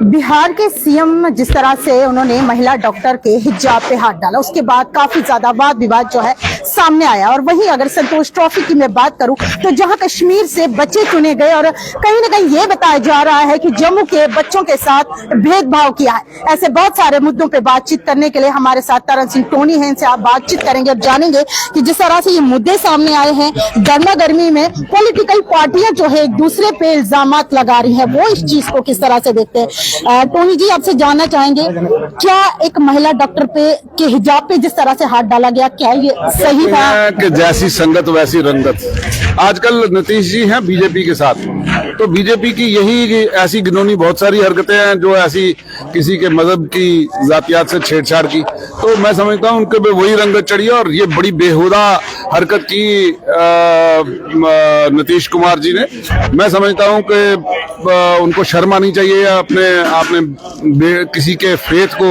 बिहार के सीएम जिस तरह से उन्होंने महिला डॉक्टर के हिजाब पे हाथ डाला, उसके बाद काफी ज्यादा वाद विवाद जो है सामने आया। और वहीं अगर संतोष ट्रॉफी की मैं बात करूं तो जहां कश्मीर से बच्चे चुने गए और कहीं ना कहीं ये बताया जा रहा है कि जम्मू के बच्चों के साथ भेदभाव किया है। ऐसे बहुत सारे मुद्दों पे बातचीत करने के लिए हमारे साथ तरन सिंह टोनी हैं, इनसे आप बातचीत करेंगे और जानेंगे कि जिस तरह से ये मुद्दे सामने आए हैं, गर्मा गर्मी में पॉलिटिकल पार्टियां जो है एक दूसरे पे इल्जामात लगा रही है, वो इस चीज को किस तरह से देखते हैं। टोनी जी, आपसे जानना चाहेंगे, क्या एक महिला डॉक्टर पे के हिजाब पे जिस तरह से हाथ डाला गया, क्या ये सही था? कि जैसी संगत वैसी रंगत। आजकल नीतीश जी हैं बीजेपी के साथ, तो बीजेपी की यही ऐसी घिनौनी बहुत सारी हरकतें हैं जो ऐसी किसी के मजहब की जातियात से छेड़छाड़ की, तो मैं समझता हूं उनके पे वही रंगत चढ़ी है। और ये बड़ी बेहुदा हरकत की नीतीश कुमार जी ने। मैं समझता हूं कि उनको शर्म आनी चाहिए। आपने किसी के फेथ को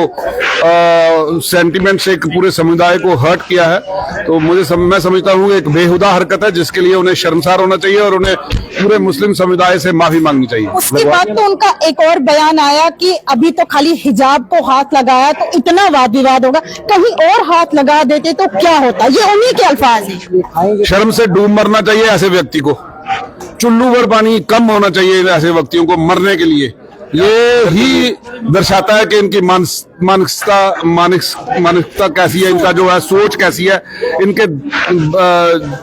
सेंटिमेंट से एक पूरे समुदाय को हर्ट किया है, तो मैं समझता हूँ एक बेहुदा हरकत है जिसके लिए उन्हें शर्मसार होना चाहिए और उन्हें पूरे मुस्लिम समुदाय से माफी मांगनी चाहिए। उसके बाद तो उनका एक और बयान आया कि अभी तो खाली हिजाब को हाथ लगाया तो इतना वाद विवाद होगा, कहीं और हाथ लगा देते तो क्या होता। ये उन्हीं के अल्फाज हैं। शर्म से डूब मरना चाहिए ऐसे व्यक्ति को, चुल्लू भर पानी कम होना चाहिए ऐसे व्यक्तियों को मरने के लिए। ये ही दर्शाता है कि इनकी मानसिकता कैसी है, इनका जो है सोच कैसी है, इनके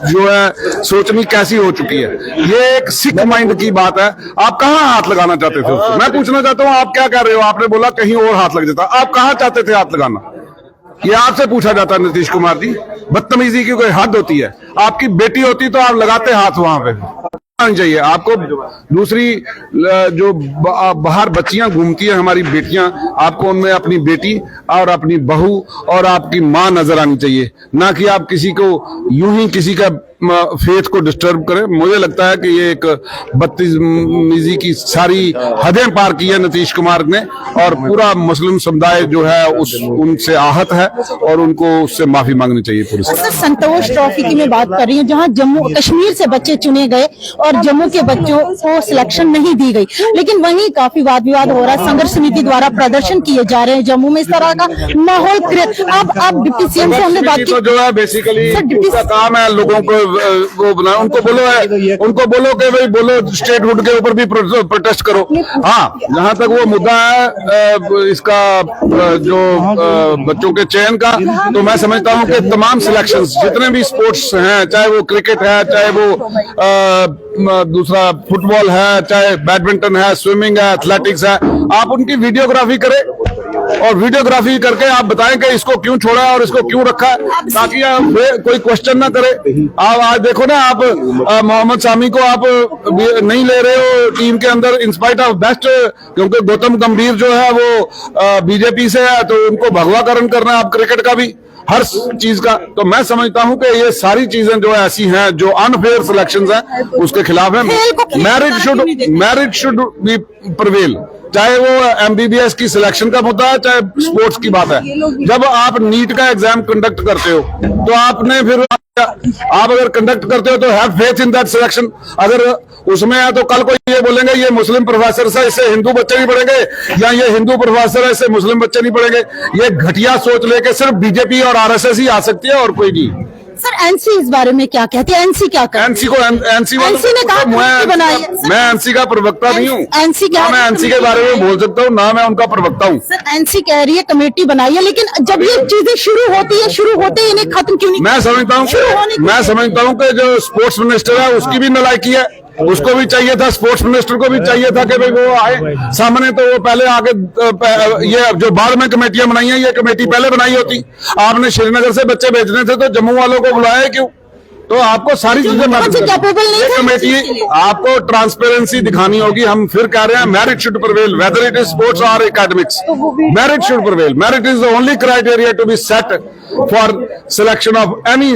जो है सोचनी कैसी हो चुकी है। ये एक सिख माइंड की बात है। आप कहाँ हाथ लगाना चाहते थे उसको? मैं पूछना चाहता हूँ, आप क्या कर रहे हो? आपने बोला कहीं और हाथ लग जाता, आप कहाँ चाहते थे हाथ लगाना? ये आपसे पूछा जाता है नीतीश कुमार जी। बदतमीजी की कोई हद होती है? आपकी बेटी होती तो आप लगाते हाथ वहां पे चाहिए आपको। दूसरी जो बाहर बच्चियां घूमती हैं, हमारी बेटियां, आपको उनमें अपनी बेटी और अपनी बहू और आपकी मां नजर आनी चाहिए, ना कि आप किसी को यूं ही किसी का फेथ को डिस्टर्ब करें। मुझे लगता है कि ये एक बदतमीजी की सारी हदें पार की है नीतीश कुमार ने, और पूरा मुस्लिम समुदाय जो है उनसे आहत है और उनको उससे माफी मांगनी चाहिए पूरी। सर, संतोष ट्रॉफी की मैं बात कर रही हूँ, जहाँ जम्मू कश्मीर से बच्चे चुने गए और जम्मू के बच्चों को सिलेक्शन नहीं दी गई, लेकिन वहीं काफी वाद विवाद हो रहा है। संघर्ष समिति द्वारा प्रदर्शन किए जा रहे हैं जम्मू में, इस तरह का माहौल क्रिएट। आप डिप्टी सीएम से हमने बात की, तो जो है बेसिकली उसका काम है लोगों को वो बना, उनको बोलो कि भाई बोलो स्टेटहुड के ऊपर भी प्रोटेस्ट करो। हाँ, जहाँ तक वो मुद्दा है इसका जो बच्चों के चयन का, तो मैं समझता हूँ कि तमाम सिलेक्शंस जितने भी स्पोर्ट्स हैं, चाहे वो क्रिकेट है, चाहे वो दूसरा फुटबॉल है, चाहे बैडमिंटन है, स्विमिंग है, एथलेटिक्स है, आप उनकी वीडियोग्राफी करें और वीडियोग्राफी करके आप बताएं कि इसको क्यों छोड़ा है और इसको क्यों रखा है, ताकि कोई क्वेश्चन ना करे। आप आज देखो ना, आप मोहम्मद शामी को आप नहीं ले रहे हो टीम के अंदर इंस्पाइट ऑफ बेस्ट, क्योंकि गौतम गंभीर जो है वो बीजेपी से है, तो उनको भगवाकरण करना है आप क्रिकेट का भी, हर चीज का। तो मैं समझता हूं कि ये सारी चीजें जो ऐसी हैं जो अनफेयर सिलेक्शंस हैं उसके खिलाफ है। मैरिट शुड बी प्रिवेल, चाहे वो एमबीबीएस की सिलेक्शन का मुद्दा है, चाहे स्पोर्ट्स की बात है। जब आप नीट का एग्जाम कंडक्ट करते हो तो आपने फिर आप अगर कंडक्ट करते हो तो have faith in that selection. अगर उसमें है तो कल को ये बोलेंगे ये मुस्लिम प्रोफेसर से इससे हिंदू बच्चे नहीं पढ़ेंगे, या ये हिंदू प्रोफेसर है इससे मुस्लिम बच्चे नहीं पढ़ेंगे। ये घटिया सोच लेके सिर्फ बीजेपी और आरएसएस ही आ सकती है और कोई नहीं। सर, एनसी इस बारे में क्या कहते हैं? एनसी क्या कहते हैं? एनसी ने कहा मैं एनसी का प्रवक्ता नहीं हूँ। एनसी क्या? मैं एनसी के बारे में बोल सकता हूँ ना, मैं उनका प्रवक्ता हूँ। सर, एनसी कह रही है कमेटी बनाई है, लेकिन जब ये चीजें शुरू होती है, शुरू होते ही इन्हें खत्म क्यों नहीं? मैं समझता हूँ कि जो स्पोर्ट्स मिनिस्टर है उसकी भी नालायकी है। उसको भी चाहिए था, स्पोर्ट्स मिनिस्टर को भी चाहिए था कि भाई वो आए सामने, तो वो पहले आगे ये जो बाद में कमेटियां बनाई हैं, ये कमेटी पहले बनाई होती। आपने श्रीनगर से बच्चे भेजने थे तो जम्मू वालों को बुलाया क्यों? तो आपको सारी चीजें कमेटी, आपको ट्रांसपेरेंसी दिखानी होगी। हम फिर कह रहे हैं merit should prevail, whether it is sports और academics, merit should prevail. Merit is the only criteria to be set for selection of any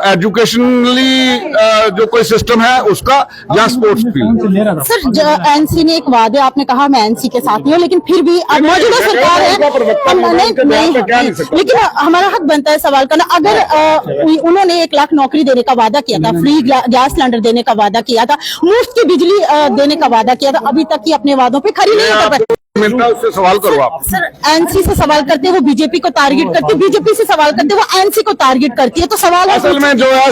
educationally जो कोई सिस्टम है उसका या स्पोर्ट्स फील्ड। सर एनसी ने एक वादे, आपने कहा मैं एनसी के साथ नहीं हूँ, लेकिन फिर भी अब मौजूदा सरकार है, लेकिन हमारा हक बनता है सवाल करना। अगर उन्होंने 1 लाख नौकरी देने का वादा किया था, फ्री गैस सिलेंडर देने का वादा किया था, मुफ्त की बिजली देने का वादा किया था, अभी तक ही अपने वादों पे खरी नहीं कर पाए। मिलता है उससे सवाल करो आप। सर एनसी से सवाल करते हैं वो बीजेपी को टारगेट करती है, बीजेपी से सवाल करते हैं वो एनसी को टारगेट करती है, तो सवाल असल में जो है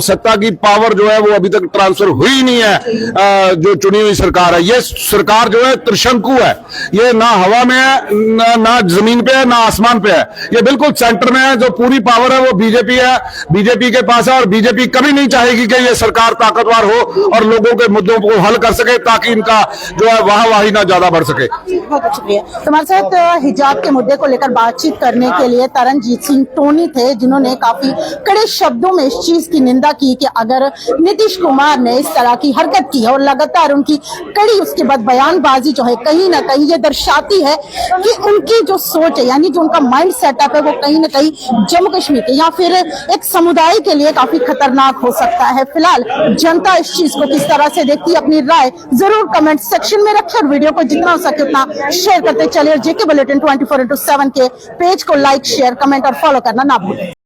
सत्ता की पावर जो है वो अभी तक ट्रांसफर हुई नहीं है। जो चुनी हुई सरकार है, ये सरकार जो है त्रिशंकु है, ये ना हवा में है, ना जमीन पे है, ना आसमान पे है, ये बिल्कुल सेंटर में है। जो पूरी पावर है वो बीजेपी है, बीजेपी के पास है, और बीजेपी कभी नहीं चाहेगी कि ये सरकार ताकतवर हो और लोगों के मुद्दों को हल कर सके, ताकि इनका जो है वाहवाही ना ज्यादा बढ़ सके। बहुत शुक्रिया। हमारे साथ हिजाब के मुद्दे को लेकर बातचीत करने के लिए तरनजीत सिंह टोनी थे, जिन्होंने काफी कड़े शब्दों में इस चीज की निंदा की कि अगर नीतीश कुमार ने इस तरह की हरकत की है और लगातार उनकी कड़ी उसके बाद बयानबाजी जो है कहीं ना कहीं ये दर्शाती है कि उनकी जो सोच है, यानी जो उनका माइंड सेटअप है, वो कहीं ना कहीं जम्मू कश्मीर के या फिर एक समुदाय के लिए काफी खतरनाक हो सकता है। फिलहाल जनता इस चीज को किस तरह से देखती है, अपनी राय जरूर कमेंट सेक्शन में रखें और वीडियो को जितना हो सके उतना शेयर करते चलिए। जेके बुलेटिन 24/7 के पेज को लाइक, शेयर, कमेंट और फॉलो करना ना भूलें।